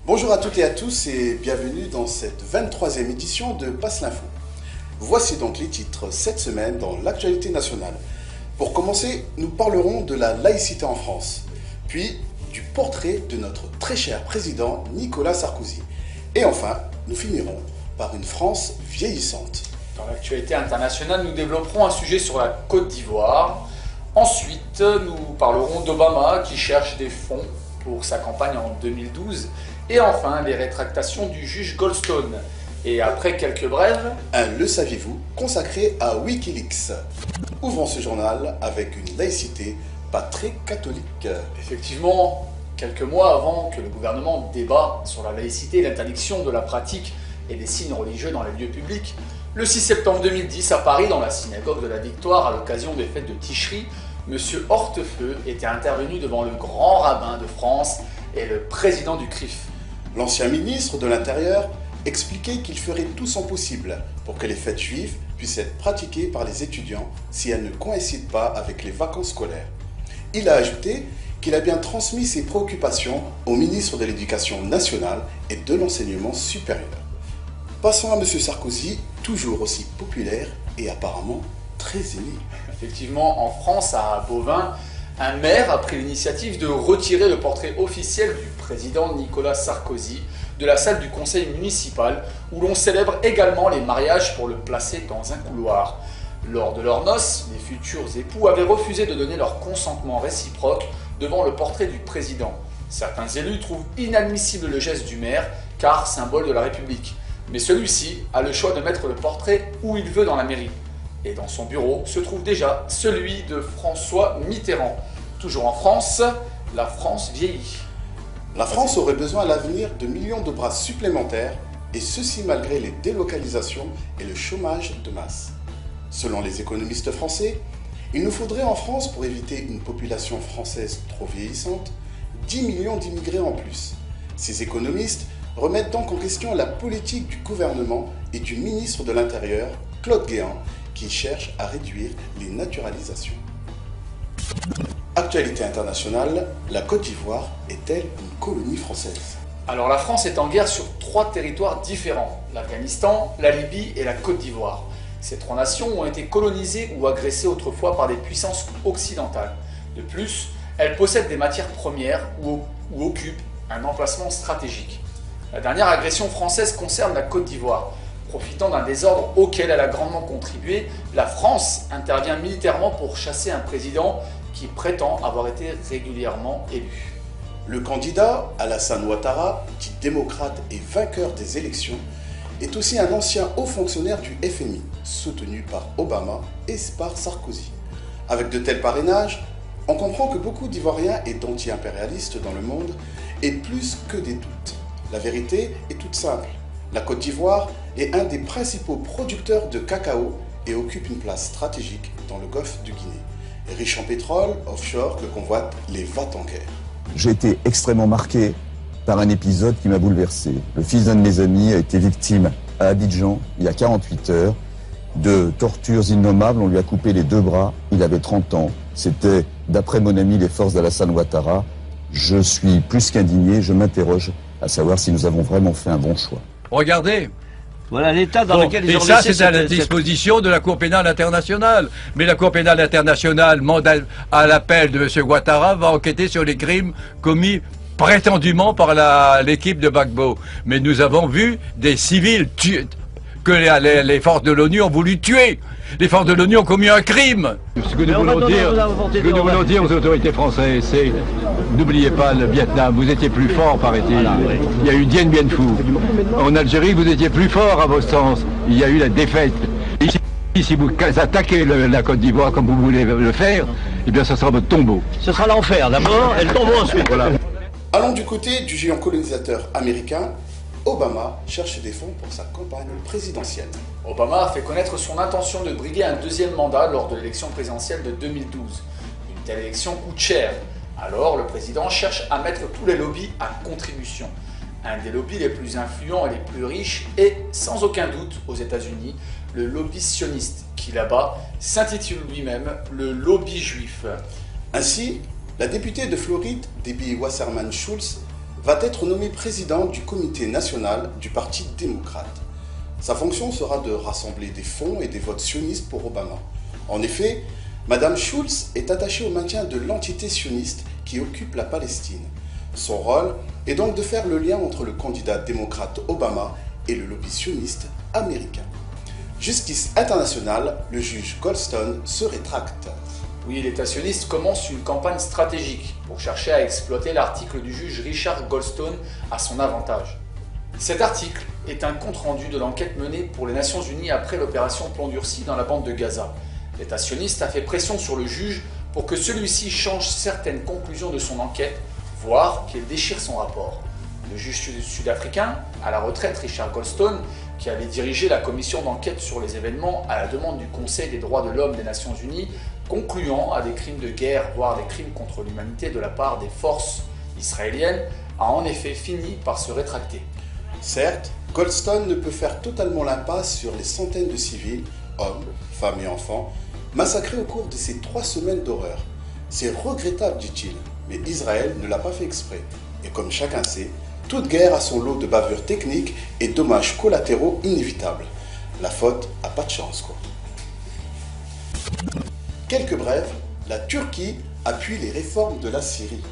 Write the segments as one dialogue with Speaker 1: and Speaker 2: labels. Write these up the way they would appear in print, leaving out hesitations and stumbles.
Speaker 1: Bonjour à toutes et à tous et bienvenue dans cette 23e édition de Passe l'Info. Voici donc les titres cette semaine dans l'actualité nationale. Pour commencer, nous parlerons de la laïcité en France, puis du portrait de notre très cher président Nicolas Sarkozy. Et enfin, nous finirons par une France vieillissante.
Speaker 2: Dans l'actualité internationale, nous développerons un sujet sur la Côte d'Ivoire. Ensuite, nous parlerons d'Obama qui cherche des fonds pour sa campagne en 2012. Et enfin, les rétractations du juge Goldstone. Et après quelques brèves...
Speaker 1: Un Le saviez-vous consacré à Wikileaks. Ouvrons ce journal avec une laïcité pas très catholique.
Speaker 2: Effectivement, quelques mois avant que le gouvernement débat sur la laïcité et l'interdiction de la pratique et des signes religieux dans les lieux publics, le 6 septembre 2010, à Paris, dans la synagogue de la Victoire, à l'occasion des fêtes de Ticherie, M. Hortefeux était intervenu devant le grand rabbin de France et le président du CRIF.
Speaker 1: L'ancien ministre de l'Intérieur expliquait qu'il ferait tout son possible pour que les fêtes juives puissent être pratiquées par les étudiants si elles ne coïncident pas avec les vacances scolaires. Il a ajouté qu'il a bien transmis ses préoccupations au ministre de l'Éducation nationale et de l'Enseignement supérieur. Passons à M. Sarkozy, toujours aussi populaire et apparemment très aimé.
Speaker 2: Effectivement, en France, à Beauvais, un maire a pris l'initiative de retirer le portrait officiel du président Nicolas Sarkozy de la salle du conseil municipal où l'on célèbre également les mariages pour le placer dans un couloir. Lors de leurs noces, les futurs époux avaient refusé de donner leur consentement réciproque devant le portrait du président. Certains élus trouvent inadmissible le geste du maire car symbole de la République. Mais celui-ci a le choix de mettre le portrait où il veut dans la mairie. Et dans son bureau se trouve déjà celui de François Mitterrand. Toujours en France, la France vieillit.
Speaker 1: La France aurait besoin à l'avenir de millions de bras supplémentaires, et ceci malgré les délocalisations et le chômage de masse. Selon les économistes français, il nous faudrait en France, pour éviter une population française trop vieillissante, 10 millions d'immigrés en plus. Ces économistes remettent donc en question la politique du gouvernement et du ministre de l'Intérieur, Claude Guéant, qui cherche à réduire les naturalisations. Actualité internationale, la Côte d'Ivoire est-elle une colonie française?
Speaker 2: Alors la France est en guerre sur 3 territoires différents, l'Afghanistan, la Libye et la Côte d'Ivoire. Ces 3 nations ont été colonisées ou agressées autrefois par des puissances occidentales. De plus, elles possèdent des matières premières ou occupent un emplacement stratégique. La dernière agression française concerne la Côte d'Ivoire. Profitant d'un désordre auquel elle a grandement contribué, la France intervient militairement pour chasser un président qui prétend avoir été régulièrement élu.
Speaker 1: Le candidat, Alassane Ouattara, dit démocrate et vainqueur des élections, est aussi un ancien haut fonctionnaire du FMI, soutenu par Obama et par Sarkozy. Avec de tels parrainages, on comprend que beaucoup d'Ivoiriens et d'anti-impérialistes dans le monde aient plus que des doutes. La vérité est toute simple. La Côte d'Ivoire est un des principaux producteurs de cacao et occupe une place stratégique dans le golfe de Guinée. Riche en pétrole, offshore, que convoitent les va-t-en-guerre.
Speaker 3: J'ai été extrêmement marqué par un épisode qui m'a bouleversé. Le fils d'un de mes amis a été victime à Abidjan, il y a 48 heures, de tortures innommables. On lui a coupé les 2 bras, il avait 30 ans. C'était, d'après mon ami, les forces d'Alassane Ouattara. Je suis plus qu'indigné, je m'interroge à savoir si nous avons vraiment fait un bon choix.
Speaker 4: Regardez.
Speaker 5: Voilà l'état dans lequel ils ont
Speaker 4: et ça,
Speaker 5: laissé
Speaker 4: c'est à la disposition de la Cour pénale internationale. Mais la Cour pénale internationale, à l'appel de M. Ouattara, va enquêter sur les crimes commis prétendument par l'équipe de Gbagbo. Mais nous avons vu des civils que les forces de l'ONU ont voulu tuer. Les forces de l'ONU ont commis un crime.
Speaker 6: Ce que nous voulons dire aux autorités françaises, c'est n'oubliez pas le Vietnam, vous étiez plus fort, paraît-il. Voilà, oui. Il y a eu Dien Bien Phu. En Algérie, vous étiez plus fort à votre sens. Il y a eu la défaite. Ici, si vous attaquez la Côte d'Ivoire comme vous voulez le faire, eh bien, ce sera votre tombeau.
Speaker 5: Ce sera l'enfer d'abord et le tombeau ensuite.
Speaker 1: Voilà. Allons du côté du géant colonisateur américain. Obama cherche des fonds pour sa campagne présidentielle.
Speaker 2: Obama a fait connaître son intention de briguer un 2e mandat lors de l'élection présidentielle de 2012. Une telle élection coûte cher. Alors, le président cherche à mettre tous les lobbies à contribution. Un des lobbies les plus influents et les plus riches est, sans aucun doute, aux États-Unis, le lobby sioniste, qui là-bas s'intitule lui-même le lobby juif.
Speaker 1: Ainsi, la députée de Floride, Debbie Wasserman Schultz, va être nommé président du comité national du Parti démocrate. Sa fonction sera de rassembler des fonds et des votes sionistes pour Obama. En effet, Mme Schultz est attachée au maintien de l'entité sioniste qui occupe la Palestine. Son rôle est donc de faire le lien entre le candidat démocrate Obama et le lobby sioniste américain. Justice internationale, le juge Goldstone se rétracte.
Speaker 2: Oui, l'État sioniste commence une campagne stratégique pour chercher à exploiter l'article du juge Richard Goldstone à son avantage. Cet article est un compte-rendu de l'enquête menée pour les Nations Unies après l'opération Plomb durci dans la bande de Gaza. L'État sioniste a fait pression sur le juge pour que celui-ci change certaines conclusions de son enquête, voire qu'il déchire son rapport. Le juge sud-africain, à la retraite Richard Goldstone, qui avait dirigé la commission d'enquête sur les événements à la demande du Conseil des droits de l'homme des Nations Unies, concluant à des crimes de guerre, voire des crimes contre l'humanité de la part des forces israéliennes, a en effet fini par se rétracter.
Speaker 1: Certes, Goldstone ne peut faire totalement l'impasse sur les centaines de civils, hommes, femmes et enfants, massacrés au cours de ces 3 semaines d'horreur. C'est regrettable, dit-il, mais Israël ne l'a pas fait exprès. Et comme chacun sait, toute guerre a son lot de bavures techniques et dommages collatéraux inévitables. La faute a pas de chance, quoi. Quelques brèves, la Turquie appuie les réformes de la Syrie.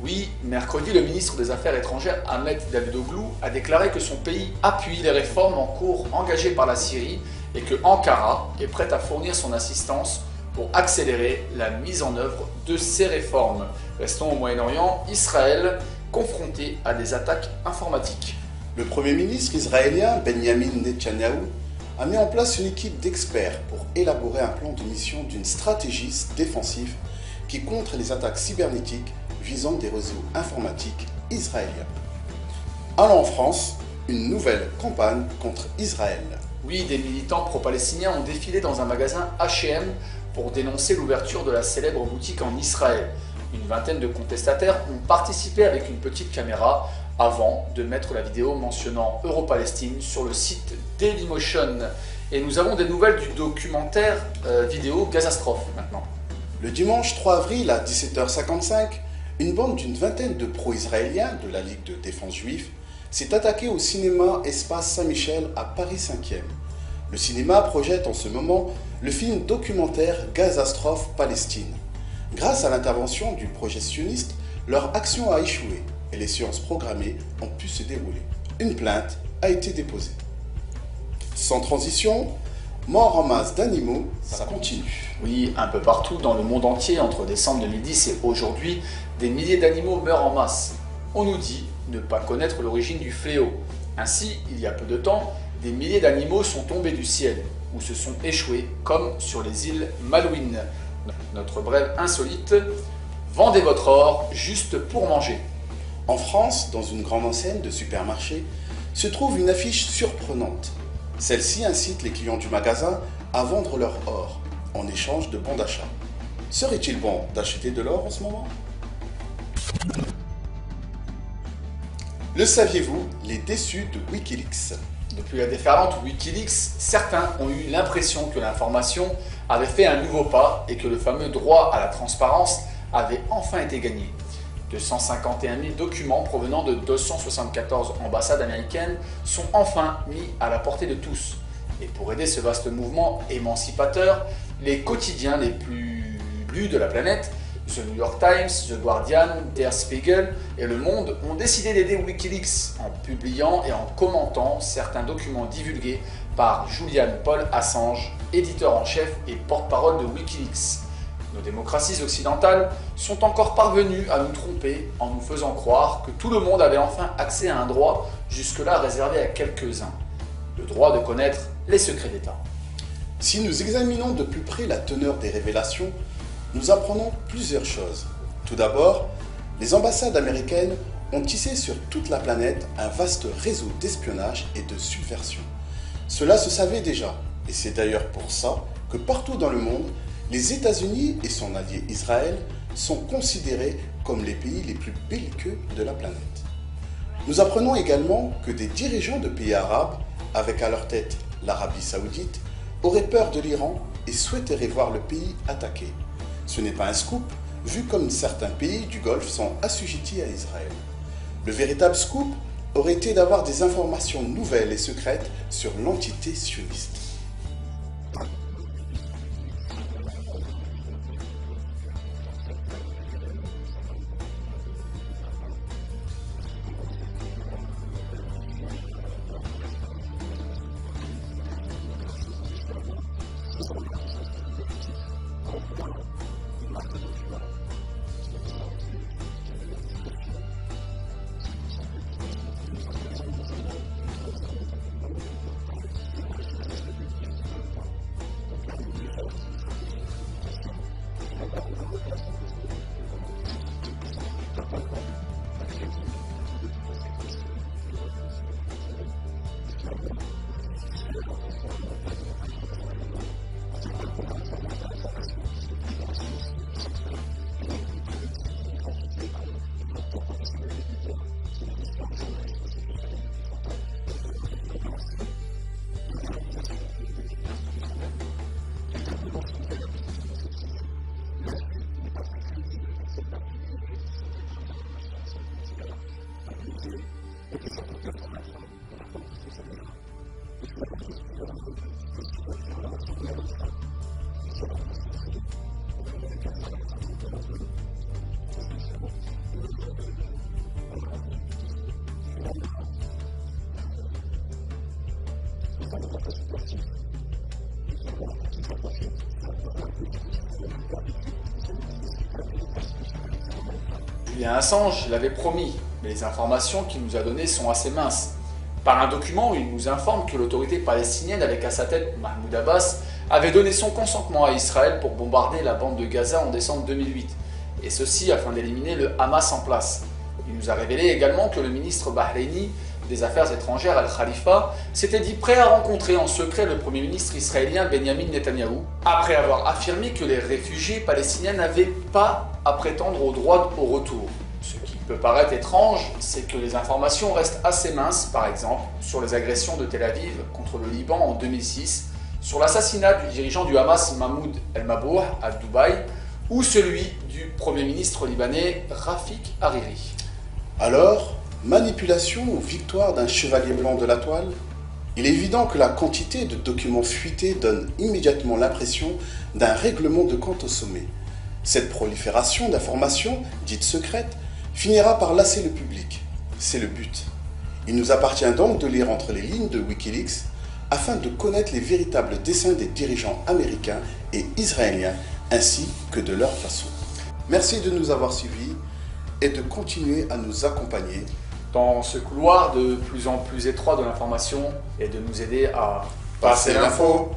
Speaker 2: Oui, mercredi, le ministre des Affaires étrangères Ahmet Davutoglu a déclaré que son pays appuie les réformes en cours engagées par la Syrie et que Ankara est prête à fournir son assistance pour accélérer la mise en œuvre de ces réformes. Restons au Moyen-Orient, Israël confronté à des attaques informatiques.
Speaker 1: Le Premier ministre israélien Benjamin Netanyahou a mis en place une équipe d'experts pour élaborer un plan de mission d'une stratégie défensive qui contre les attaques cybernétiques visant des réseaux informatiques israéliens. Allant en France, une nouvelle campagne contre Israël.
Speaker 2: Oui, des militants pro-palestiniens ont défilé dans un magasin H&M pour dénoncer l'ouverture de la célèbre boutique en Israël. Une vingtaine de contestataires ont participé avec une petite caméra avant de mettre la vidéo mentionnant Euro-Palestine sur le site Dailymotion. Et nous avons des nouvelles du documentaire vidéo Gazastrophe maintenant.
Speaker 1: Le dimanche 3 avril à 17h55, une bande d'une vingtaine de pro-israéliens de la Ligue de défense juive s'est attaquée au cinéma Espace Saint-Michel à Paris 5e. Le cinéma projette en ce moment le film documentaire Gazastrophe Palestine. Grâce à l'intervention du projet sioniste, leur action a échoué et les séances programmées ont pu se dérouler. Une plainte a été déposée. Sans transition, mort en masse d'animaux, ça continue.
Speaker 2: Oui, un peu partout dans le monde entier, entre décembre 2010 et aujourd'hui, des milliers d'animaux meurent en masse. On nous dit ne pas connaître l'origine du fléau. Ainsi, il y a peu de temps, des milliers d'animaux sont tombés du ciel ou se sont échoués, comme sur les îles Malouines. Notre brève insolite, vendez votre or juste pour manger.
Speaker 1: En France, dans une grande enseigne de supermarché, se trouve une affiche surprenante. Celle-ci incite les clients du magasin à vendre leur or en échange de bons d'achat. Serait-il bon d'acheter de l'or en ce moment ? Le saviez-vous, les déçus de Wikileaks ?
Speaker 2: Depuis la déferlante Wikileaks, certains ont eu l'impression que l'information avait fait un nouveau pas et que le fameux droit à la transparence avait enfin été gagné. 251 000 documents provenant de 274 ambassades américaines sont enfin mis à la portée de tous. Et pour aider ce vaste mouvement émancipateur, les quotidiens les plus lus de la planète, The New York Times, The Guardian, Der Spiegel et Le Monde ont décidé d'aider Wikileaks en publiant et en commentant certains documents divulgués par Julian Paul Assange, éditeur en chef et porte-parole de Wikileaks. Nos démocraties occidentales sont encore parvenues à nous tromper en nous faisant croire que tout le monde avait enfin accès à un droit jusque-là réservé à quelques-uns. Le droit de connaître les secrets d'État.
Speaker 1: Si nous examinons de plus près la teneur des révélations, nous apprenons plusieurs choses. Tout d'abord, les ambassades américaines ont tissé sur toute la planète un vaste réseau d'espionnage et de subversion. Cela se savait déjà, et c'est d'ailleurs pour ça que partout dans le monde, les États-Unis et son allié Israël sont considérés comme les pays les plus belliqueux de la planète. Nous apprenons également que des dirigeants de pays arabes, avec à leur tête l'Arabie Saoudite, auraient peur de l'Iran et souhaiteraient voir le pays attaqué. Ce n'est pas un scoop, vu comme certains pays du Golfe sont assujettis à Israël. Le véritable scoop aurait été d'avoir des informations nouvelles et secrètes sur l'entité sioniste.
Speaker 2: Julian Assange l'avait promis, mais les informations qu'il nous a données sont assez minces. Par un document où il nous informe que l'autorité palestinienne, avec à sa tête Mahmoud Abbas, avait donné son consentement à Israël pour bombarder la bande de Gaza en décembre 2008, et ceci afin d'éliminer le Hamas en place. Il nous a révélé également que le ministre bahreïni des Affaires étrangères Al-Khalifa s'était dit prêt à rencontrer en secret le Premier ministre israélien Benjamin Netanyahou, après avoir affirmé que les réfugiés palestiniens n'avaient pas à prétendre au droit au retour. Ce qui peut paraître étrange, c'est que les informations restent assez minces, par exemple, sur les agressions de Tel Aviv contre le Liban en 2006, sur l'assassinat du dirigeant du Hamas Mahmoud El-Mabouh à Dubaï, ou celui du Premier ministre libanais Rafik Hariri.
Speaker 1: Alors, manipulation ou victoire d'un chevalier blanc de la toile? Il est évident que la quantité de documents fuités donne immédiatement l'impression d'un règlement de compte au sommet. Cette prolifération d'informations, dites secrètes, finira par lasser le public. C'est le but. Il nous appartient donc de lire entre les lignes de Wikileaks afin de connaître les véritables desseins des dirigeants américains et israéliens, ainsi que de leur façon. Merci de nous avoir suivis et de continuer à nous accompagner
Speaker 2: dans ce couloir de plus en plus étroit de l'information et de nous aider à
Speaker 1: passer l'info.